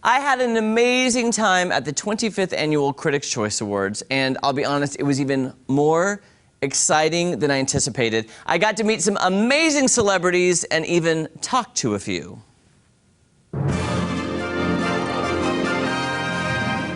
I had an amazing time at the 25th Annual Critics' Choice Awards, and I'll be honest, it was even more exciting than I anticipated. I got to meet some amazing celebrities and even talk to a few.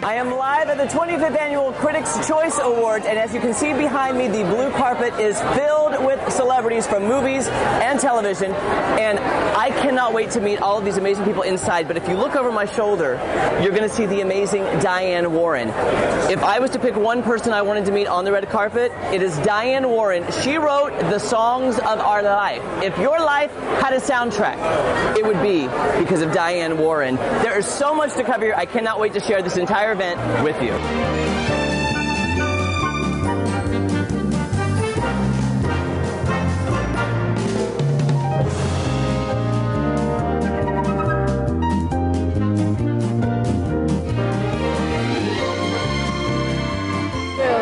I am live at the 25th Annual Critics' Choice Awards, and as you can see behind me, the blue carpet is filled with celebrities from movies and television, and I cannot wait to meet all of these amazing people inside. But if you look over my shoulder, you're going to see the amazing Diane Warren. If I was to pick one person I wanted to meet on the red carpet, it is Diane Warren. She wrote the songs of our life. If your life had a soundtrack, it would be because of Diane Warren. There is so much to cover here. I cannot wait to share this entire event with you.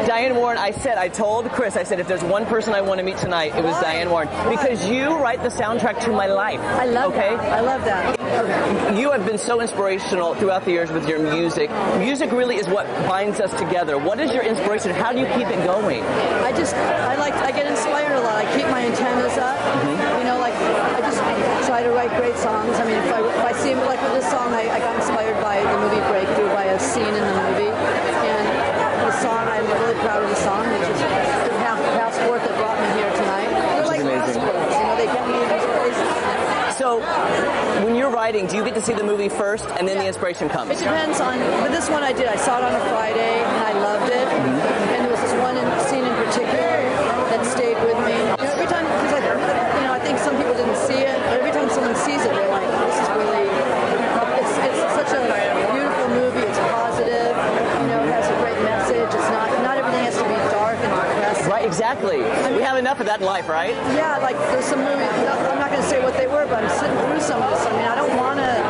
Diane Warren, I told Chris, if there's one person I want to meet tonight, it was Diane Warren. Because you write the soundtrack to my life. I love that. I love that. Okay. You have been so inspirational throughout the years with your music. Music really is what binds us together. What is your inspiration? How do you keep it going? I get inspired a lot. I keep my antennas up. You know, like, I just try to write great songs. I mean, if I see, like with this song, I got inspired by the movie Breakthrough, by a scene in the movie. And the song, I'm really proud of the song, which is the passport that brought me here tonight. They're like passports, you know, they get me in these places. So, when you're writing, do you get to see the movie first and then the inspiration comes? It depends on, but this one I did. I saw it on a Friday and I loved it. And there was this one scene in particular that stayed with me. You know, every time, because I think some people didn't see it, but every time someone sees it, they're like, this is really, it's such a beautiful movie. It's positive. You know, it has a great message. It's not everything has to be dark and depressing. Right, exactly. We have enough of that in life, right? Yeah, like there's some movies, I'm not going to say what they were, but I'm sitting through some of this. I mean, I don't want to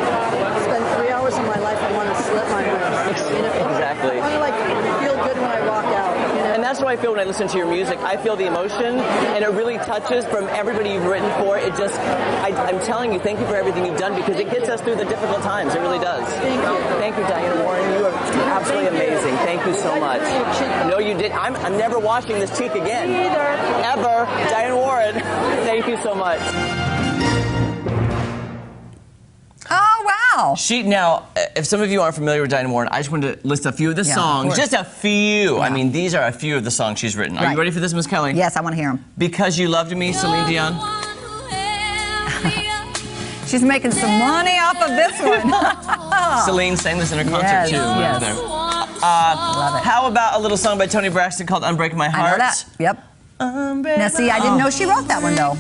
spend 3 hours of my life. I want to slip my wrist. You know? Exactly. I want to feel good when I walk out. You know? And that's what I feel when I listen to your music. I feel the emotion, and it really touches from everybody you've written for. It just, I'm telling you, thank you for everything you've done, because it gets us through the difficult times. It really does. Thank you. Thank you, Diane Warren. You are absolutely amazing. Thank you so much. No, you did. I'm never washing this cheek again. Me either. Ever. Diane Warren, thank you so much. Oh, wow. Now, if some of you aren't familiar with Diane Warren, I just wanted to list a few of the songs. Just a few. Yeah. I mean, these are a few of the songs she's written. Are you ready for this, Miss Kelly? Yes, I want to hear them. Because You Loved Me, Celine Dion. She's making some money off of this one. Celine sang this in her concert, too. Yes. Love it. How about a little song by Toni Braxton called Unbreaking My Heart? I know that. Yep. Now, see, I didn't know she wrote that one, though.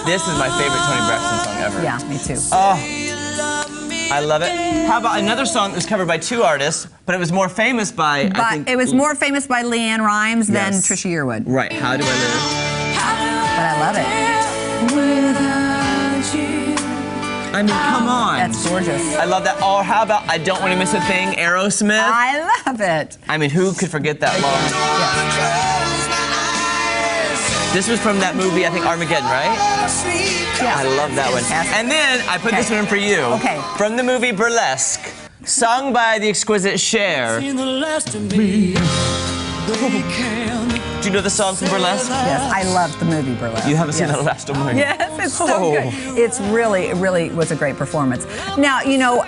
This is my favorite Toni Braxton song ever. Yeah, me too. Oh, I love it. How about another song that was covered by two artists, but it was more famous by, I think... It was more famous by Leanne Rimes than Trisha Yearwood. Right. How Do I Live? But I love it. Without you. I mean, come on. That's gorgeous. I love that. Or how about I Don't Want to Miss a Thing, Aerosmith? I love it. I mean, who could forget that long? This was from that movie, I think, Armageddon, right? Yeah. I love that one. And then I put this one in for you. Okay. From the movie Burlesque, sung by the exquisite Cher. Do you know the song from Burlesque? Yes, I love the movie Burlesque. You haven't seen the last one? Yes, it's so good. It's really was a great performance. Now, you know,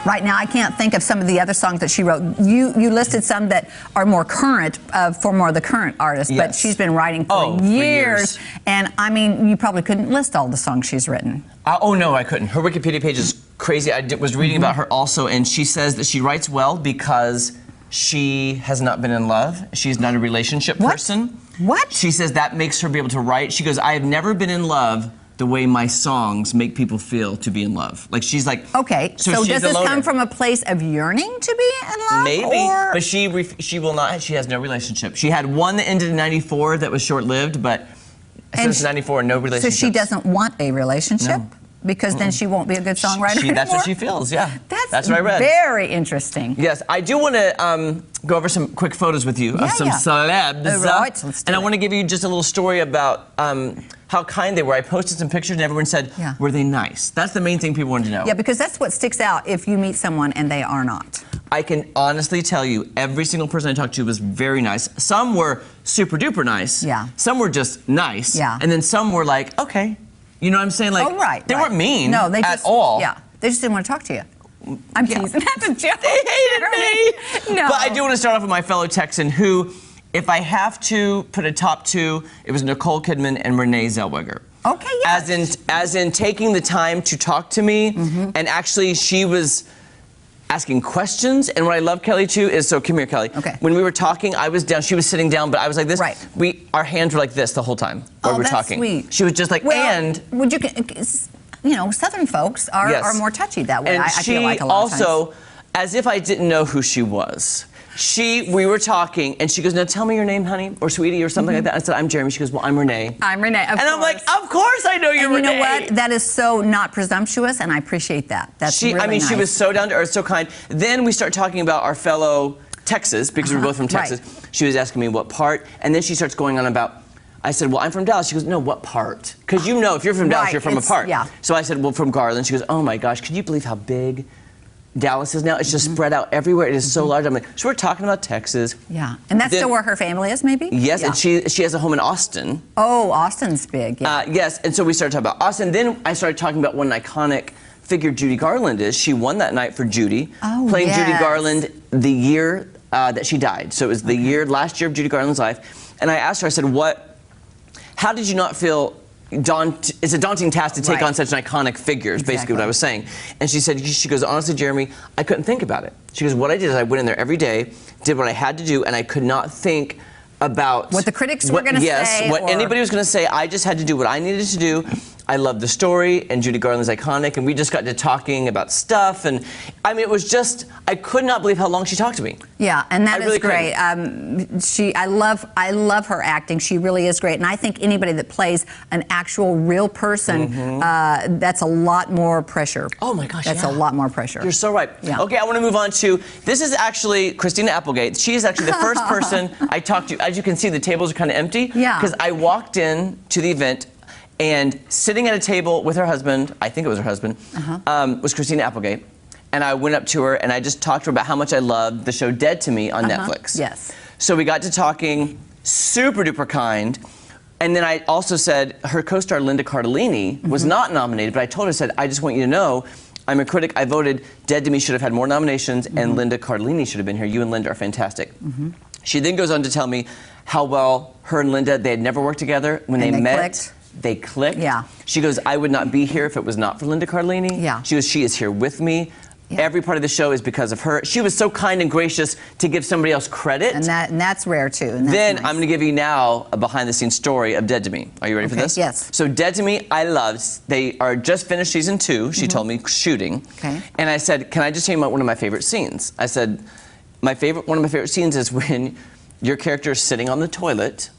right now I can't think of some of the other songs that she wrote. You listed some that are more current, for more of the current artists, but she's been writing for years. And I mean, you probably couldn't list all the songs she's written. Oh, no, I couldn't. Her Wikipedia page is crazy. I was reading about her also, and she says that she writes well because she has not been in love. She's not a relationship person. What? She says that makes her be able to write. She goes, I have never been in love the way my songs make people feel to be in love. Like, she's like... Okay, so does this come from a place of yearning to be in love? Maybe, but she will not, she has no relationship. She had one that ended in '94 that was short-lived, but since '94, no relationship. So she doesn't want a relationship? No. Because then she won't be a good songwriter anymore? That's what she feels, yeah. That's what I read. Very interesting. Yes, I do want to go over some quick photos with you of some celebs. Right, let's do and I it. want to give you just a little story about how kind they were. I posted some pictures and everyone said, were they nice? That's the main thing people wanted to know. Yeah, because that's what sticks out if you meet someone and they are not. I can honestly tell you, every single person I talked to was very nice. Some were super duper nice. Yeah. Some were just nice. Yeah. And then some were like, okay. You know what I'm saying? Like, oh, right. They weren't mean no, they just, at all. Yeah. They just didn't want to talk to you. I'm teasing. That's a joke. They hated me. No. But I do want to start off with my fellow Texan who, if I have to put a top two, it was Nicole Kidman and Renee Zellweger. Okay, yes. As in taking the time to talk to me, and actually she was asking questions. And what I love, Kelly, too, is, so come here, Kelly. Okay. When we were talking, I was down, she was sitting down, but I was like this. Right. Our hands were like this the whole time while we were talking. Sweet. She was just like, and would you know, Southern folks are more touchy that way. And I feel like a lot of also, times. as if I didn't know who she was. We were talking, and she goes, now tell me your name, honey, or sweetie, or something like that. I said, I'm Jeremy. She goes, well, I'm Renee. I'm Renee, of course. And I'm like, of course I know you're Renee. You know what? That is so not presumptuous, and I appreciate that. That's really nice. She was so down to earth, so kind. Then we start talking about our fellow Texas, because we're both from Texas. Right. She was asking me what part, and then she starts going on about, I said, well, I'm from Dallas. She goes, no, what part? Because you know, if you're from Dallas, you're from a part. Yeah. So I said, well, from Garland. She goes, oh my gosh, can you believe how big Dallas is now? It's just spread out everywhere. It is so large. I'm like, so we're talking about Texas. Yeah, and that's still where her family is, maybe? Yes, and she has a home in Austin. Oh, Austin's big, yeah. Yes, and so we started talking about Austin. Then I started talking about what an iconic figure Judy Garland is. She won that night for Judy, playing Judy Garland the year that she died. So it was the last year of Judy Garland's life. And I asked her, I said, how did you not feel it's a daunting task to take on such an iconic figure, is basically what I was saying. And she goes, honestly, Jeremy, I couldn't think about it. She goes, what I did is I went in there every day, did what I had to do, and I could not think about what the critics were going to say. Yes, what anybody was going to say. I just had to do what I needed to do. I love the story, and Judy Garland's iconic, and we just got to talking about stuff, and I mean, it was just, I could not believe how long she talked to me. Yeah, and that is great. I love her acting. She really is great, and I think anybody that plays an actual real person, that's a lot more pressure. Oh my gosh, that's a lot more pressure. You're so right. Yeah. Okay, I want to move on to, this is actually Christina Applegate. She is actually the first person I talked to. As you can see, the tables are kind of empty. Yeah. Because I walked in to the event, and sitting at a table with her husband, I think it was her husband, was Christina Applegate. And I went up to her and I just talked to her about how much I loved the show Dead to Me on Netflix. Yes. So we got to talking, super duper kind. And then I also said her co-star Linda Cardellini was not nominated, but I told her, I said, I just want you to know, I'm a critic. I voted Dead to Me should have had more nominations, and Linda Cardellini should have been here. You and Linda are fantastic. She then goes on to tell me how well her and Linda, they had never worked together. When they met, they clicked. Yeah. She goes, I would not be here if it was not for Linda Cardellini. Yeah. She goes, she is here with me. Yeah. Every part of the show is because of her. She was so kind and gracious to give somebody else credit. And that's rare, too. And that's then nice. I'm going to give you now a behind-the-scenes story of Dead to Me. Are you ready for this? Yes. So Dead to Me, I loved. They are just finished season 2, she told me, shooting. Okay. And I said, can I just tell you about one of my favorite scenes? I said, one of my favorite scenes is when your character is sitting on the toilet,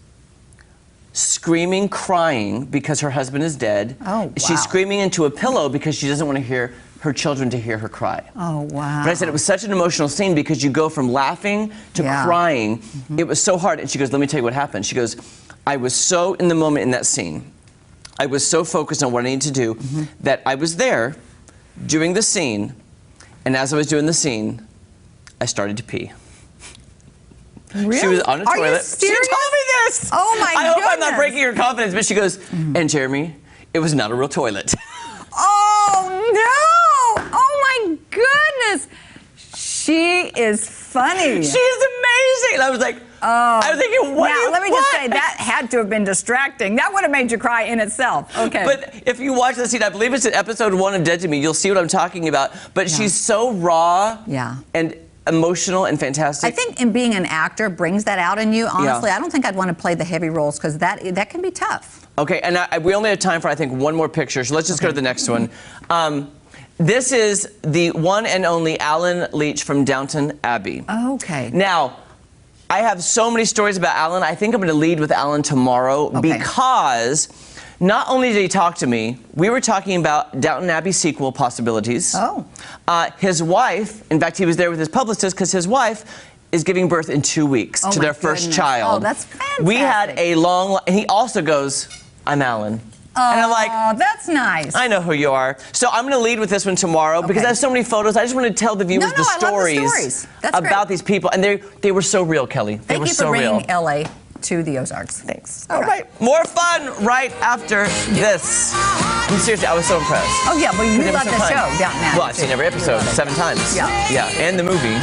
screaming, crying because her husband is dead. Oh, wow. She's screaming into a pillow because she doesn't want to hear her children to hear her cry. Oh, wow. But I said it was such an emotional scene because you go from laughing to crying. It was so hard. And she goes, let me tell you what happened. She goes, I was so in the moment in that scene. I was so focused on what I needed to do that I was there doing the scene. And as I was doing the scene, I started to pee. Really? She was on a toilet. Are you serious? She told me this. Oh my I hope goodness. I'm not breaking her confidence, but she goes, and Jeremy, it was not a real toilet. Oh no! Oh my goodness! She is funny. She's amazing. And I was like, I was thinking, let me just say, that had to have been distracting. That would have made you cry in itself. Okay. But if you watch the scene, I believe it's in episode 1 of Dead to Me, you'll see what I'm talking about. But she's so raw and emotional and fantastic. I think in being an actor brings that out in you. Honestly, I don't think I'd want to play the heavy roles because that can be tough. Okay, and we only have time for, I think, one more picture, so let's just go to the next one. This is the one and only Alan Leach from Downton Abbey. Okay. Now, I have so many stories about Alan. I think I'm going to lead with Alan tomorrow because not only did he talk to me, we were talking about Downton Abbey sequel possibilities. Oh. His wife, in fact, he was there with his publicist because his wife is giving birth in 2 weeks to their first child. Oh, that's fantastic. We had a long, and he also goes, I'm Alan. Oh, and I'm like, that's nice. I know who you are. So I'm going to lead with this one tomorrow because I have so many photos. I just want to tell the viewers the stories about these people. And they were so real, Kelly. They were so real. Thank you for bringing LA to the Ozarks. Thanks. All right. More fun right after this. And seriously, I was so impressed. Oh, yeah. Well, you love the show, Downton Abbey. Well, I've seen every episode 7 times. Yeah. Yeah, and the movie.